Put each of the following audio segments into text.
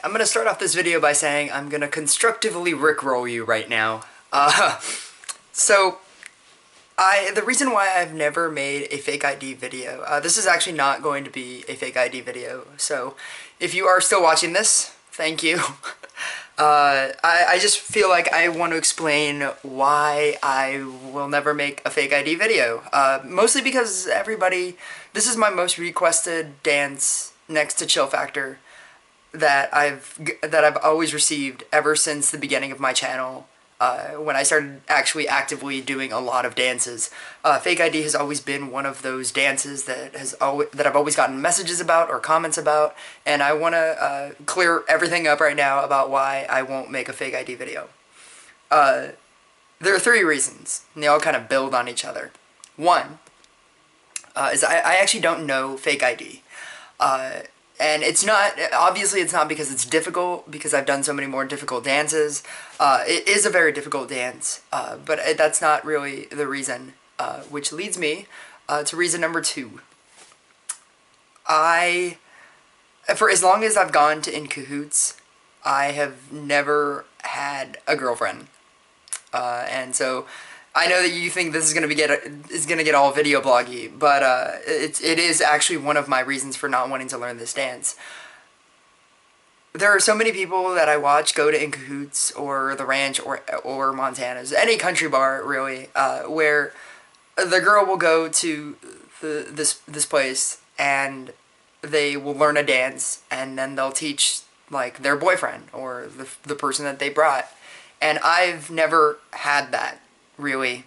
I'm gonna start off this video by saying I'm gonna constructively rickroll you right now. So, the reason why I've never made a fake ID video, this is actually not going to be a fake ID video, so if you are still watching this, thank you. I just feel like I want to explain why I will never make a fake ID video. Mostly because this is my most requested dance next to Chill Factor that I've always received ever since the beginning of my channel. When I started actually actively doing a lot of dances, Fake ID has always been one of those dances that I've always gotten messages about or comments about, and I want to clear everything up right now about why I won't make a Fake ID video. There are 3 reasons, and they all kind of build on each other. One is I actually don't know Fake ID. And obviously it's not because it's difficult, because I've done so many more difficult dances. It is a very difficult dance, but that's not really the reason, which leads me to reason number 2. For as long as I've gone to In Cahoots, I have never had a girlfriend. And so I know that you think this is gonna get all video bloggy, but it is actually one of my reasons for not wanting to learn this dance. There are so many people that I watch go to In Cahoots or The Ranch or Montana's, any country bar really, where the girl will go to this place and they will learn a dance, and then they'll teach like their boyfriend or the person that they brought. And I've never had that. Really,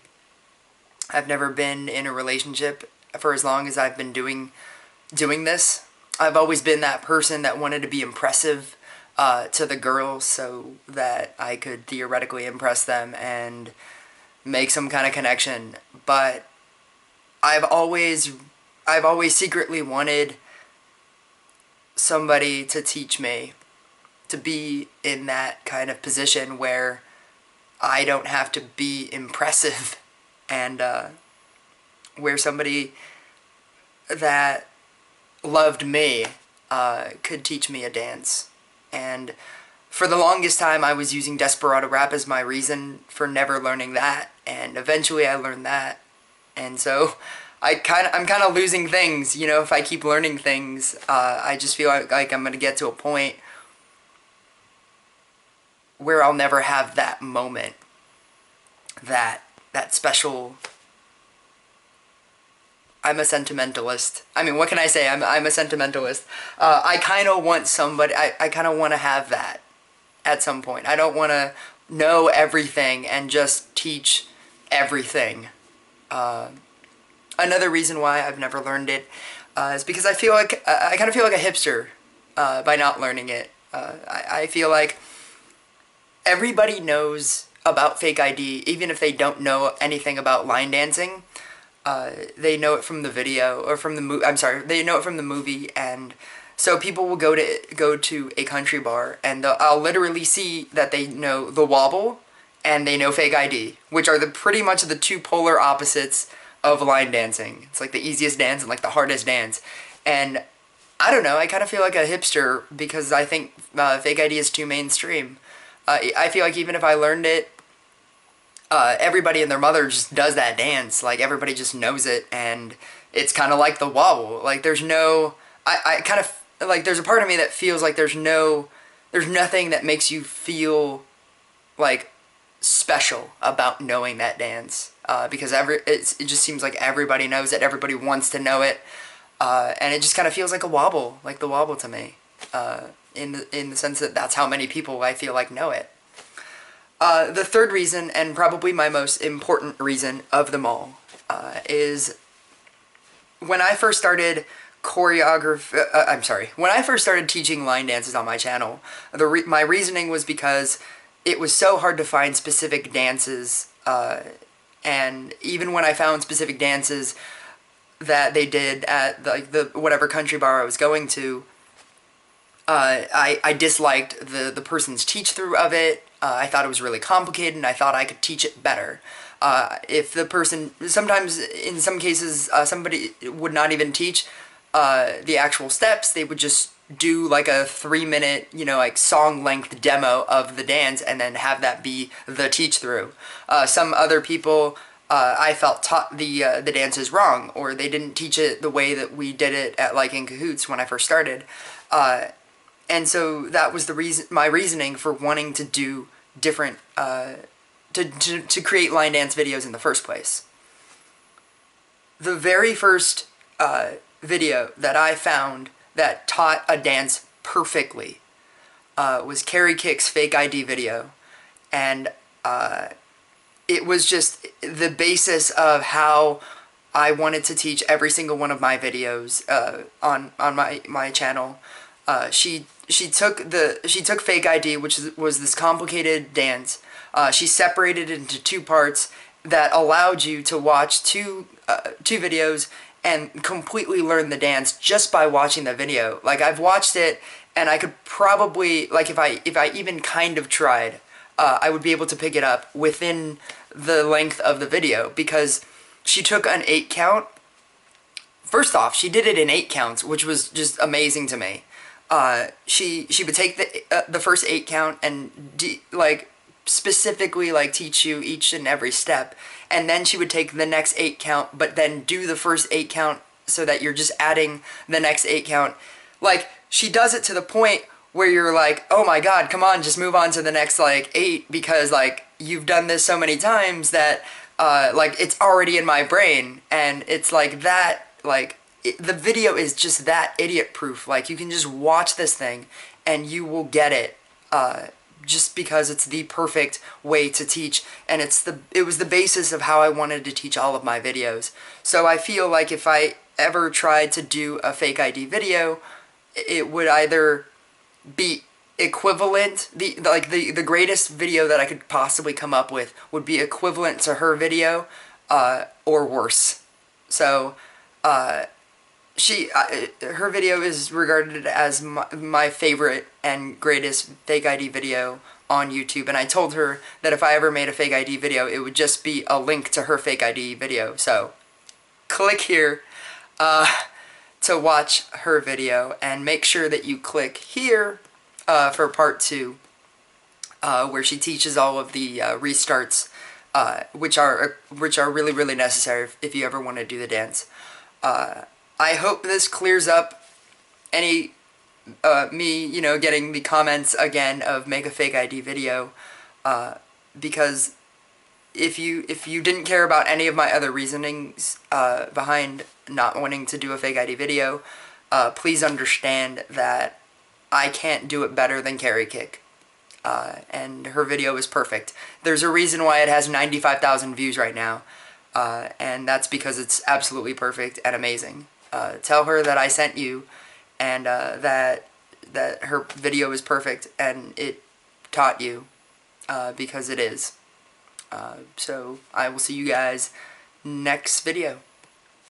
I've never been in a relationship for as long as I've been doing this. I've always been that person that wanted to be impressive to the girls so that I could theoretically impress them and make some kind of connection. But I've always secretly wanted somebody to teach me, to be in that kind of position where I don't have to be impressive, and where somebody that loved me could teach me a dance. And for the longest time I was using Desperado Rap as my reason for never learning that, and eventually I learned that. And so I'm kind of losing things, you know. If I keep learning things, I just feel like I'm going to get to a point where I'll never have that moment, that special. I'm a sentimentalist. I mean, what can I say? I'm a sentimentalist. I kind of want somebody. I kind of want to have that at some point. I don't want to know everything and just teach everything. Another reason why I've never learned it is because I kind of feel like a hipster by not learning it. I feel like everybody knows about Fake ID, even if they don't know anything about line dancing. They know it from the video, or from the movie. I'm sorry, they know it from the movie, and so people will go to a country bar, and I'll literally see that they know the wobble, and they know Fake ID, which are pretty much the 2 polar opposites of line dancing. It's like the easiest dance and like the hardest dance, and I don't know. I kind of feel like a hipster because I think Fake ID is too mainstream. I feel like even if I learned it, everybody and their mother just does that dance. Like, everybody just knows it, and it's kind of like the wobble. Like, there's no... I kind of... Like, there's a part of me that feels like there's nothing that makes you feel, like, special about knowing that dance. Because it just seems like everybody knows it, everybody wants to know it, and it just kind of feels like a wobble, like the wobble to me. In the sense that that's how many people I feel like know it. The third reason, and probably my most important reason of them all, is when I first started when I first started teaching line dances on my channel, my reasoning was because it was so hard to find specific dances, and even when I found specific dances that they did at the whatever country bar I was going to, I disliked the person's teach-through of it. I thought it was really complicated, and I thought I could teach it better. If the person, sometimes, in some cases, somebody would not even teach the actual steps. They would just do like a 3-minute, you know, like song length demo of the dance and then have that be the teach through. Some other people I felt taught the dances wrong, or they didn't teach it the way that we did it at Like in Cahoots when I first started. And so that was the reason, my reasoning for wanting to do different, to create line dance videos in the first place. The very first video that I found that taught a dance perfectly was Carrie Kick's Fake ID video, and it was just the basis of how I wanted to teach every single one of my videos on my channel. She took Fake ID, which was this complicated dance. She separated it into 2 parts that allowed you to watch two videos and completely learn the dance just by watching the video. Like, I've watched it, and I could probably, like, if I even kind of tried, I would be able to pick it up within the length of the video, because she took an 8 count. First off, she did it in 8 counts, which was just amazing to me. She would take the first 8 count and specifically teach you each and every step, and then she would take the next 8 count, but then do the first 8 count so that you're just adding the next 8 count. Like, she does it to the point where you're like, oh my god, come on, just move on to the next 8, because you've done this so many times that it's already in my brain. And it's like that, the video is just that idiot proof. You can just watch this thing and you will get it, just because it's the perfect way to teach, and it was the basis of how I wanted to teach all of my videos. So I feel like if I ever tried to do a Fake ID video, it would either be equivalent, the greatest video that I could possibly come up with would be equivalent to her video, or worse. So her video is regarded as my favorite and greatest Fake ID video on YouTube, and I told her that if I ever made a Fake ID video, it would just be a link to her Fake ID video. So click here to watch her video, and make sure that you click here for part 2, where she teaches all of the restarts, which are really, really necessary if you ever want to do the dance. I hope this clears up any me, getting the comments again of make a Fake ID video, because if you didn't care about any of my other reasonings behind not wanting to do a Fake ID video, please understand that I can't do it better than Carrie Kick. And her video is perfect. There's a reason why it has 95,000 views right now, and that's because it's absolutely perfect and amazing. Tell her that I sent you, and that her video is perfect and it taught you, because it is. So I will see you guys next video.